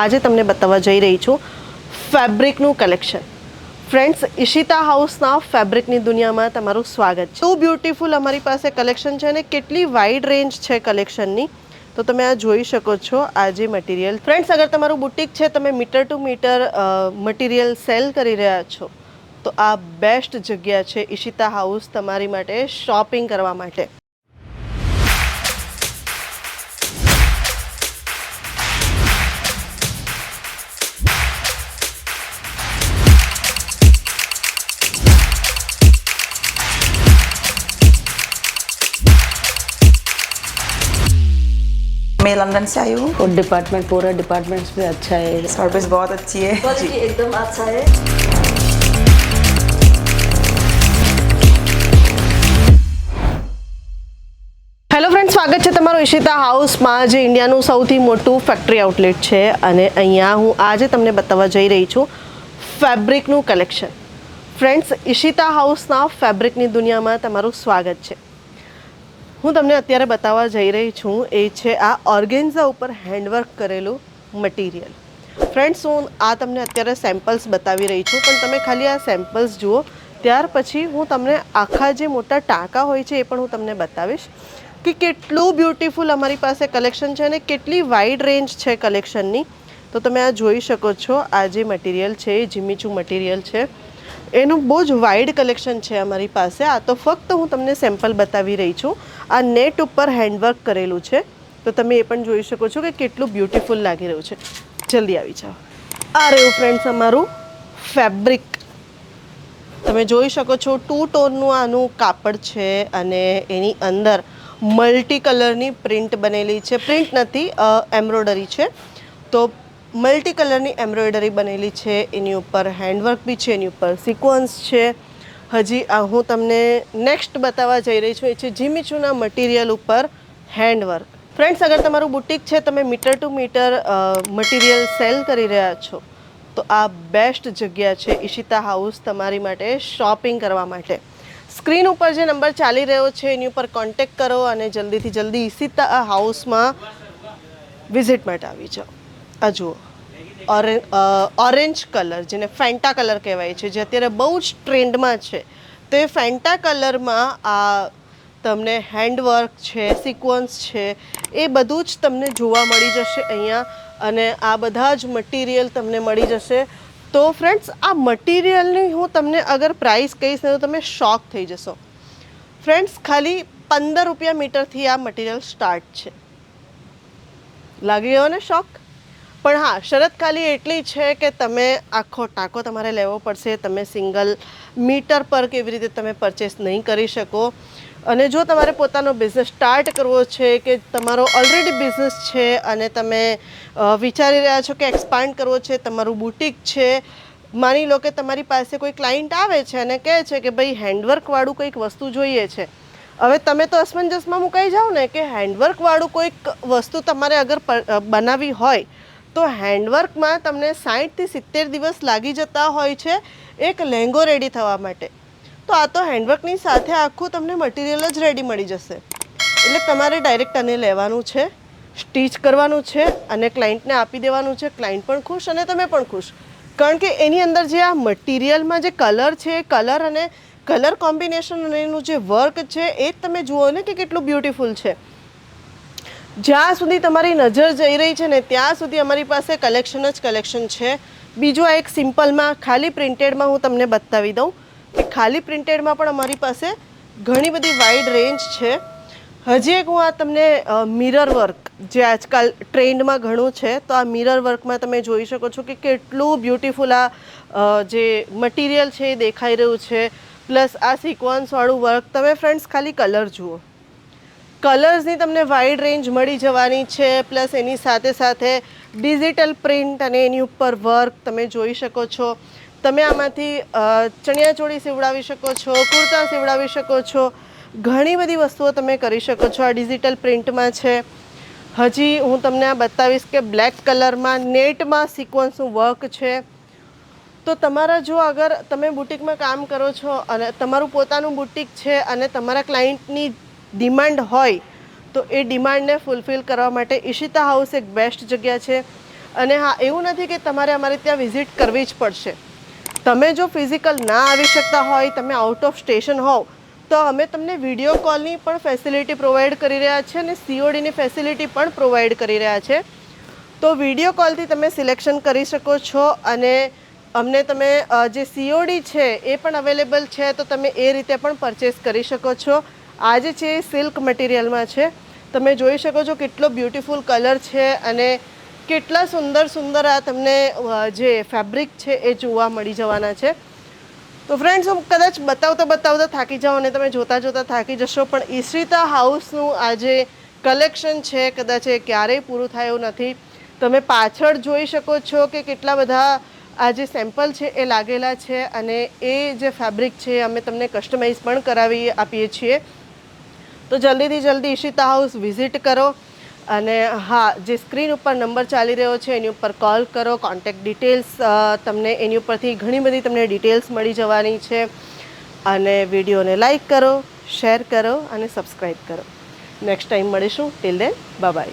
આજે તમને બતાવવા જઈ રહી છું ફેબ્રિકનું કલેક્શન. ફ્રેન્ડ્સ, ઈશિતા હાઉસના ફેબ્રિકની દુનિયામાં તમારું સ્વાગત છે. સો બ્યુટીફુલ અમારી પાસે કલેક્શન છે અને કેટલી વાઇડ રેન્જ છે કલેક્શનની, તો તમે આ જોઈ શકો છો. આ જે મટીરિયલ, ફ્રેન્ડ્સ, અગર તમારું બુટિક છે, તમે meter to meter material sale કરી રહ્યા છો, તો આ બેસ્ટ જગ્યા છે ઈશિતા હાઉસ તમારી માટે શોપિંગ કરવા માટે. मैं लंदन से आई हूँ और डिपार्टमेंट पूरा डिपार्टमेंट्स भी अच्छा है, सर्विस बहुत अच्छी है क्वालिटी एकदम अच्छा है. હેલો ફ્રેન્ડ, સ્વાગત છે તમારું ઈશિતા હાઉસમાં, જે ઇન્ડિયાનું સૌથી મોટું ફેક્ટરી આઉટલેટ છે. અને અહીંયા હું આજે તમને બતાવવા જઈ રહી છું ફેબ્રિકનું કલેક્શન. ફ્રેન્ડ્સ, ઈશિતા હાઉસના ફેબ્રિકની દુનિયામાં તમારું સ્વાગત છે. હું તમને અત્યારે બતાવવા જઈ રહી છું એ છે આ ઓર્ગેન્ઝા ઉપર હેન્ડવર્ક કરેલું મટીરિયલ. ફ્રેન્ડ્સ, હું આ તમને અત્યારે સેમ્પલ્સ બતાવી રહી છું, પણ તમે ખાલી આ સેમ્પલ્સ જુઓ, ત્યાર પછી હું તમને આખા જે મોટા ટાંકા હોય છે એ પણ હું તમને બતાવીશ કે કેટલું બ્યુટીફુલ અમારી પાસે કલેક્શન છે અને કેટલી વાઇડ રેન્જ છે કલેક્શનની. તો તમે આ જોઈ શકો છો. આ જે મટીરિયલ છે એ જીમીચુ મટીરિયલ છે, એનું બહુ જ વાઇડ કલેક્શન છે અમારી પાસે. આ તો ફક્ત હું તમને સેમ્પલ બતાવી રહી છું. આ નેટ ઉપર હેન્ડવર્ક કરેલું છે, તો તમે એ પણ જોઈ શકો છો કે કેટલું બ્યુટીફુલ લાગી રહ્યું છે. જલ્દી આવી જાઓ. આ રહ્યું ફ્રેન્ડ્સ અમારું ફેબ્રિક. તમે જોઈ શકો છો 2 ટોનનું આનું કાપડ છે અને એની અંદર મલ્ટી કલરની પ્રિન્ટ બનેલી છે. પ્રિન્ટ નથી, એમ્બ્રોઇડરી છે. તો મલ્ટી કલરની એમ્બ્રોઇડરી બનેલી છે. એની ઉપર હેન્ડવર્ક બી છે, એની ઉપર સિક્વન્સ છે. હજી હું તમને નેક્સ્ટ બતાવવા જઈ રહી છું એ છે જીમીચુના મટીરિયલ ઉપર હેન્ડવર્ક. ફ્રેન્ડ્સ, અગર તમારું બુટિક છે, તમે meter to meter material sale કરી રહ્યા છો, તો આ બેસ્ટ જગ્યા છે ઈશિતા હાઉસ તમારી માટે શોપિંગ કરવા માટે. સ્ક્રીન ઉપર જે નંબર ચાલી રહ્યો છે એની ઉપર કોન્ટેક્ટ કરો અને જલ્દીથી જલ્દી ઈશિતા હાઉસમાં વિઝિટ માટે આવી જાઓ. આ જુઓ, ઓરેન્જ કલર, જેને ફેન્ટા કલર કહેવાય છે, જે અત્યારે બહુ જ ટ્રેન્ડમાં છે. તો એ ફેન્ટા કલરમાં આ તમને હેન્ડવર્ક છે, સિક્વન્સ છે, એ બધું જ તમને જોવા મળી જશે અહીંયા. અને આ બધા જ મટીરિયલ તમને મળી જશે. તો ફ્રેન્ડ્સ, આ મટીરિયલની હું તમને અગર પ્રાઇસ કહીશ ને તો તમે શોક થઈ જશો. ફ્રેન્ડ્સ, ખાલી 15 રૂપિયા મીટરથી આ મટીરિયલ સ્ટાર્ટ છે. લાગી ગયો ને શોક? પણ હા, શરત ખાલી એટલી છે કે તમે આખો ટાંકો તમારે લેવો પડશે. તમે સિંગલ મીટર પર કેવી રીતે તમે પરચેસ નહીં કરી શકો. અને જો તમારે પોતાનો બિઝનેસ સ્ટાર્ટ કરવો છે કે તમારો ઓલરેડી બિઝનેસ છે અને તમે વિચારી રહ્યા છો કે એક્સપાન્ડ કરવો છે, તમારું બુટિક છે, માની લો કે તમારી પાસે કોઈ ક્લાયન્ટ આવે છે અને કહે છે કે ભાઈ હેન્ડવર્કવાળું કંઈક વસ્તુ જોઈએ છે. હવે તમે તો અસમંજસમાં મુકાઈ જાઓ ને કે હેન્ડવર્કવાળું કોઈક વસ્તુ તમારે અગર બનાવવી હોય તો હેન્ડવર્કમાં તમને 60 થી 70 દિવસ લાગી જતા હોય છે એક લહેંગો રેડી થવા માટે. તો આ તો હેન્ડવર્કની સાથે આખું તમને મટીરિયલ જ રેડી મળી જશે. એટલે તમારે ડાયરેક્ટ આને લેવાનું છે, સ્ટીચ કરવાનું છે અને ક્લાયન્ટને આપી દેવાનું છે. ક્લાયન્ટ પણ ખુશ અને તમે પણ ખુશ, કારણ કે એની અંદર જે આ મટીરિયલમાં જે કલર છે, એ કલર અને કલર કોમ્બિનેશન અને એનું જે વર્ક છે એ જ તમે જુઓ ને કે કેટલું બ્યુટીફુલ છે. જ્યાં સુધી તમારી નજર જઈ રહી છે ને ત્યાં સુધી અમારી પાસે કલેક્શન જ કલેક્શન છે. બીજું આ એક સિમ્પલમાં ખાલી પ્રિન્ટેડમાં હું તમને બતાવી દઉં કે ખાલી પ્રિન્ટેડમાં પણ અમારી પાસે ઘણી બધી વાઇડ રેન્જ છે. હજી એક હું આ તમને મિરર વર્ક, જે આજકાલ ટ્રેન્ડમાં ઘણું છે, તો આ મિરર વર્કમાં તમે જોઈ શકો છો કે કેટલું બ્યુટીફુલ આ જે મટીરિયલ છે એ દેખાઈ રહ્યું છે. પ્લસ આ સિક્વન્સવાળું વર્ક. તમે ફ્રેન્ડ્સ ખાલી કલર જુઓ, કલર્સની તમને વાઇડ રેન્જ મળી જવાની છે. પ્લસ એની સાથે સાથે ડિજિટલ પ્રિન્ટ અને એની ઉપર વર્ક તમે જોઈ શકો છો. તમે આમાંથી ચણિયાચોળી સીવડાવી શકો છો, કુર્તા સીવડાવી શકો છો, ઘણી બધી વસ્તુઓ તમે કરી શકો છો. આ ડિજિટલ પ્રિન્ટમાં છે. હજી હું તમને આ બતાવીશ કે બ્લેક કલરમાં નેટમાં સિક્વન્સનું વર્ક છે. તો તમારા જો અગર તમે બુટિકમાં કામ કરો છો અને તમારું પોતાનું બુટિક છે અને તમારા ક્લાયન્ટની ડિમાન્ડ હોય, તો એ ડિમાન્ડને ફૂલફિલ કરવા માટે ઈશિતા હાઉસ એક બેસ્ટ જગ્યા છે. અને હા, એવું નથી કે તમારે અમારે ત્યાં વિઝિટ કરવી જ પડશે. તમે જો ફિઝિકલ ના આવી શકતા હોય, તમે આઉટ ઓફ સ્ટેશન હોવ, તો અમે તમને વિડીયો કોલની પણ ફેસિલિટી પ્રોવાઈડ કરી રહ્યા છીએ અને CODની ફેસિલિટી પણ પ્રોવાઈડ કરી રહ્યા છે. તો વિડીયો કોલથી તમે સિલેક્શન કરી શકો છો અને અમને તમે જે COD છે એ પણ અવેલેબલ છે, તો તમે એ રીતે પણ પરચેસ કરી શકો છો. આ જે છે એ સિલ્ક મટીરિયલમાં છે. તમે જોઈ શકો છો કેટલો બ્યુટીફુલ કલર છે અને કેટલા સુંદર સુંદર આ તમને જે ફેબ્રિક છે એ જોવા મળી જવાના છે. તો ફ્રેન્ડ્સ, હું કદાચ બતાવતા થાકી જાઉં અને તમે જોતા થાકી જશો, પણ ઈશિતા હાઉસનું આ જે કલેક્શન છે કદાચ એ ક્યારેય પૂરું થાય એવું નથી. તમે પાછળ જોઈ શકો છો કે કેટલા બધા આ જે સેમ્પલ છે એ લાગેલા છે અને એ જે ફેબ્રિક છે અમે તમને કસ્ટમાઇઝ પણ કરાવી આપીએ છીએ. તો જલ્દીથી જલ્દી ઈશિતા હાઉસ વિઝિટ કરો અને હા, જે સ્ક્રીન ઉપર નંબર ચાલી રહ્યો છે એની ઉપર કોલ કરો. કોન્ટેક્ટ ડિટેલ્સ તમને એની ઉપરથી ઘણી બધી તમને ડિટેલ્સ મળી જવાની છે. અને વિડીયોને લાઈક કરો, શેર કરો અને સબસ્ક્રાઈબ કરો. નેક્સ્ટ ટાઈમ મળીશું. Till then, bye bye.